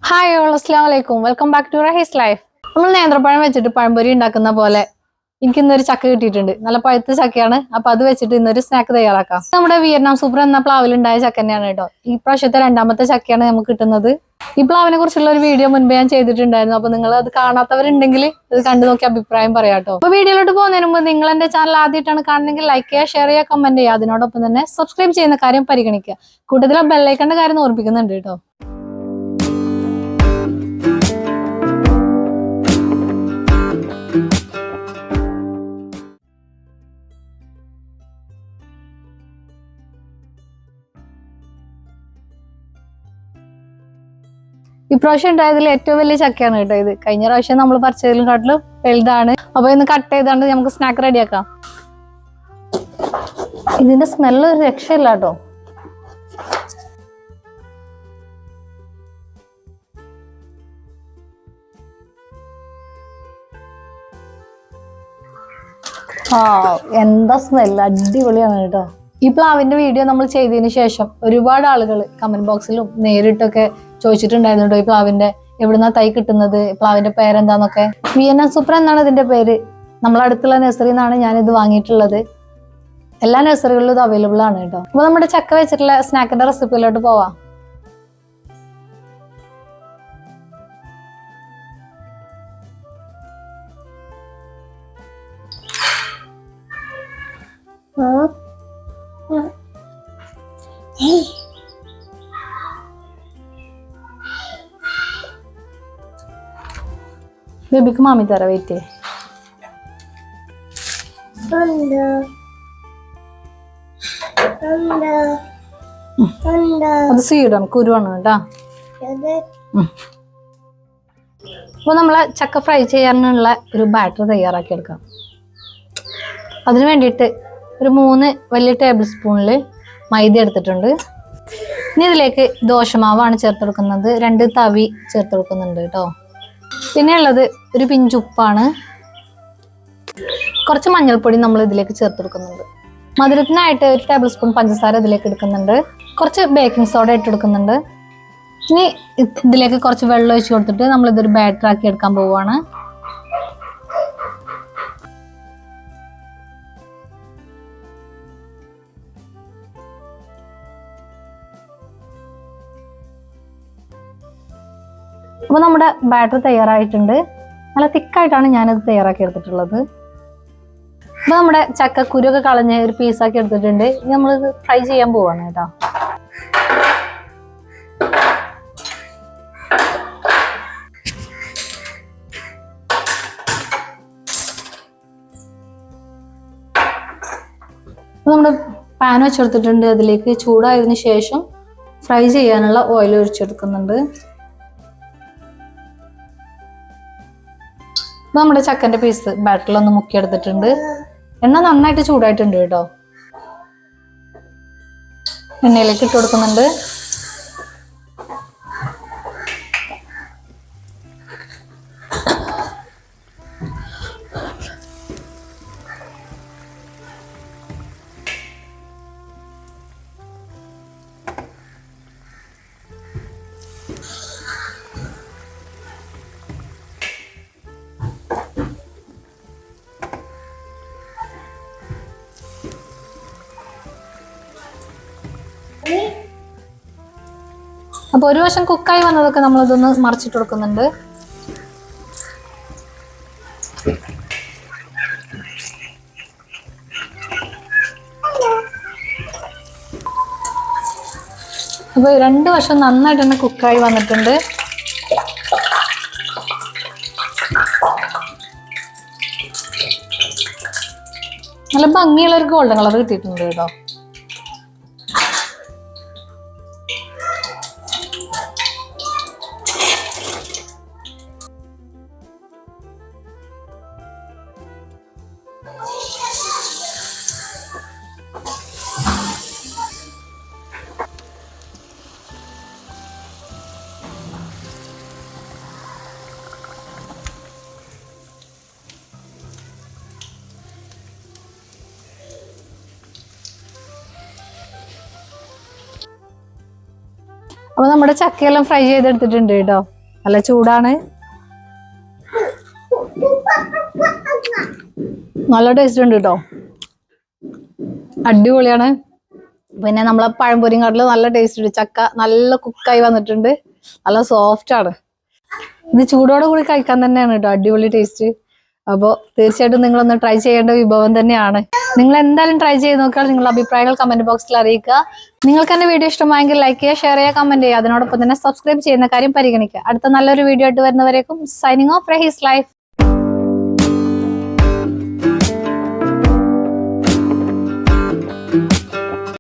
Hi all അസ്സലാമു അലൈക്കും welcome back to Rahees life. നമ്മൾ നേന്ത്രപ്പഴം വെച്ചിട്ട് പഴംപൊരി ഉണ്ടാക്കുന്ന പോലെ എനിക്ക് ഇന്നൊരു ചക്ക കിട്ടിയിട്ടുണ്ട്. നല്ല പഴുത്ത ചക്കയാണ്. അപ്പൊ അത് വെച്ചിട്ട് ഇന്നൊരു സ്നാക്ക് തയ്യാറാക്കാം. നമ്മുടെ വിയറ്റ്നാം സൂപ്പർ എന്ന പ്ലാവിലുണ്ടായ ചക്ക തന്നെയാണ് കേട്ടോ. ഈ പ്രാവശ്യത്തെ രണ്ടാമത്തെ ചക്കയാണ് നമുക്ക് കിട്ടുന്നത്. ഈ പ്ലാവിനെ കുറിച്ചുള്ള ഒരു വീഡിയോ മുൻപേ ഞാൻ ചെയ്തിട്ടുണ്ടായിരുന്നു. അപ്പൊ നിങ്ങൾ അത് കാണാത്തവരുണ്ടെങ്കിൽ ഇത് കണ്ടു നോക്കി അഭിപ്രായം പറയാട്ടോ. അപ്പൊ വീഡിയോയിലോട്ട് പോകുന്നതിന് മുമ്പ് നിങ്ങൾ എന്റെ ചാനൽ ആദ്യമായിട്ടാണ് കാണുന്നെങ്കിൽ ലൈക്ക് ചെയ്യുക, ഷെയർ ചെയ്യുക, കമന്റ് ചെയ്യുക. അതിനോടൊപ്പം തന്നെ സബ്സ്ക്രൈബ് ചെയ്യുന്ന കാര്യം പരിഗണിക്കുക. കൂടുതൽ ബെല്ലൈക്കന്റെ കാര്യം ഓർമ്മിപ്പിക്കുന്നുണ്ട് കേട്ടോ. ഇപ്രാവശ്യം ഉണ്ടായതിൽ ഏറ്റവും വലിയ ചക്കയാണ് കേട്ടോ ഇത്. കഴിഞ്ഞ പ്രാവശ്യം നമ്മൾ പറിച്ചതിലും കാട്ടിലും വലുതാണ്. അപ്പൊ ഇന്ന് കട്ട് ചെയ്താണ്ട് നമുക്ക് സ്നാക്ക് റെഡിയാക്കാം. ഇതിന്റെ സ്മെല്ല് ഒരു രക്ഷയില്ല കേട്ടോ. എന്താ സ്മെല്ല്, അടിപൊളിയാണ് കേട്ടോ. ഈ പ്ലാവിന്റെ വീഡിയോ നമ്മൾ ചെയ്തതിന് ശേഷം ഒരുപാട് ആളുകൾ കമന്റ് ബോക്സിലും നേരിട്ടൊക്കെ ചോദിച്ചിട്ടുണ്ടായിരുന്നു കേട്ടോ ഈ പ്ലാവിന്റെ എവിടുന്നാ തൈ കിട്ടുന്നത്, പ്ലാവിന്റെ പേരെന്താന്നൊക്കെ. വിയറ്റ്നാം സൂപ്പർ എന്നാണ് ഇതിന്റെ പേര്. നമ്മളടുത്തുള്ള നഴ്സറിയിൽ നിന്നാണ് ഞാനിത് വാങ്ങിയിട്ടുള്ളത്. എല്ലാ നഴ്സറികളിലും ഇത് അവൈലബിൾ ആണ് കേട്ടോ. അപ്പൊ നമ്മുടെ ചക്ക വെച്ചിട്ടുള്ള സ്നാക്കിന്റെ റെസിപ്പിയിലോട്ട് പോവാം. ബേബിക്ക് മാമി തരാം, വെയിറ്റ്. അത് സീഡാണ്, കുരുവാണ് കേട്ടാ. അപ്പൊ നമ്മളെ ചക്ക ഫ്രൈ ചെയ്യാനുള്ള ഒരു ബാറ്റർ തയ്യാറാക്കി എടുക്കാം. അതിനു വേണ്ടിയിട്ട് ഒരു 3 വലിയ ടേബിൾ സ്പൂണില് മൈദ എടുത്തിട്ടുണ്ട്. ഇനി ഇതിലേക്ക് ദോശമാവാണ് ചേർത്തെടുക്കുന്നത്. 2 തവി ചേർത്തെടുക്കുന്നുണ്ട് കേട്ടോ. പിന്നെ ഉള്ളത് ഒരു പിഞ്ചുപ്പാണ്. കുറച്ച് മഞ്ഞൾപ്പൊടി നമ്മൾ ഇതിലേക്ക് ചേർത്തെടുക്കുന്നുണ്ട്. മധുരത്തിനായിട്ട് 1 ടേബിൾ സ്പൂൺ പഞ്ചസാര ഇതിലേക്ക് എടുക്കുന്നുണ്ട്. കുറച്ച് ബേക്കിംഗ് സോഡ ഇട്ടെടുക്കുന്നുണ്ട്. ഇനി ഇതിലേക്ക് കുറച്ച് വെള്ളം ഒഴിച്ച് കൊടുത്തിട്ട് നമ്മൾ ഇതൊരു ബാറ്റർ ആക്കി എടുക്കാൻ പോവുകയാണ്. അപ്പൊ നമ്മുടെ ബാറ്റർ തയ്യാറായിട്ടുണ്ട്. നല്ല തിക്കായിട്ടാണ് ഞാനിത് തയ്യാറാക്കി എടുത്തിട്ടുള്ളത്. അപ്പൊ നമ്മുടെ ചക്കക്കുരുക്കെ കളഞ്ഞ് ഒരു പീസാക്കി എടുത്തിട്ടുണ്ട്. ഇനി നമ്മളിത് ഫ്രൈ ചെയ്യാൻ പോവാണ് കേട്ടോ. അപ്പൊ നമ്മുടെ പാൻ വെച്ചെടുത്തിട്ടുണ്ട്. അതിലേക്ക് ചൂടായതിനു ശേഷം ഫ്രൈ ചെയ്യാനുള്ള ഓയിൽ ഒഴിച്ചെടുക്കുന്നുണ്ട്. നമ്മുടെ ചക്കന്റെ പീസ് ബാറ്ററിലൊന്ന് മുക്കിയെടുത്തിട്ടുണ്ട്. എണ്ണ നന്നായിട്ട് ചൂടായിട്ടുണ്ട് കേട്ടോ. എണ്ണയിലേക്ക് ഇട്ട് കൊടുക്കുന്നുണ്ട്. അപ്പൊ ഒരു വശം കുക്കായി വന്നതൊക്കെ നമ്മൾ ഇതൊന്ന് മറിച്ചിട്ട് കൊടുക്കുന്നുണ്ട്. അപ്പൊ 2 വശം നന്നായിട്ട് തന്നെ കുക്കായി വന്നിട്ടുണ്ട്. നല്ല ഭംഗിയുള്ള ഒരു ഗോൾഡൻ കളർ കിട്ടിയിട്ടുണ്ട് കേട്ടോ. അപ്പൊ നമ്മുടെ ചക്കയെല്ലാം ഫ്രൈ ചെയ്തെടുത്തിട്ടുണ്ട് കേട്ടോ. നല്ല ചൂടാണ്, നല്ല ടേസ്റ്റ് ഉണ്ട് കേട്ടോ, അടിപൊളിയാണ്. പിന്നെ നമ്മളെ പഴംപൊരിങ്ങാട്ടില് നല്ല ടേസ്റ്റ് ഉണ്ട്. ചക്ക നല്ല കുക്കായി വന്നിട്ടുണ്ട്, നല്ല സോഫ്റ്റ് ആണ്. ഇത് ചൂടോടെ കൂടി കഴിക്കാൻ തന്നെയാണ് കേട്ടോ അടിപൊളി ടേസ്റ്റ്. അപ്പോൾ തീർച്ചയായിട്ടും നിങ്ങളൊന്ന് ട്രൈ ചെയ്യേണ്ട വിഭവം തന്നെയാണ്. നിങ്ങൾ എന്തായാലും ട്രൈ ചെയ്ത് നോക്കിയാൽ നിങ്ങളുടെ അഭിപ്രായങ്ങൾ കമന്റ് ബോക്സിൽ അറിയിക്കുക. നിങ്ങൾക്ക് എന്റെ വീഡിയോ ഇഷ്ടമായെങ്കിൽ ലൈക്ക് ചെയ്യുക, ഷെയർ ചെയ്യുക, കമന്റ് ചെയ്യുക. അതിനോടൊപ്പം തന്നെ സബ്സ്ക്രൈബ് ചെയ്യുന്ന കാര്യം പരിഗണിക്കുക. അടുത്ത നല്ലൊരു വീഡിയോ ആയിട്ട് വരുന്നവരേക്കും സൈനിങ് ഓഫ് റഹീസ് ലൈഫ്.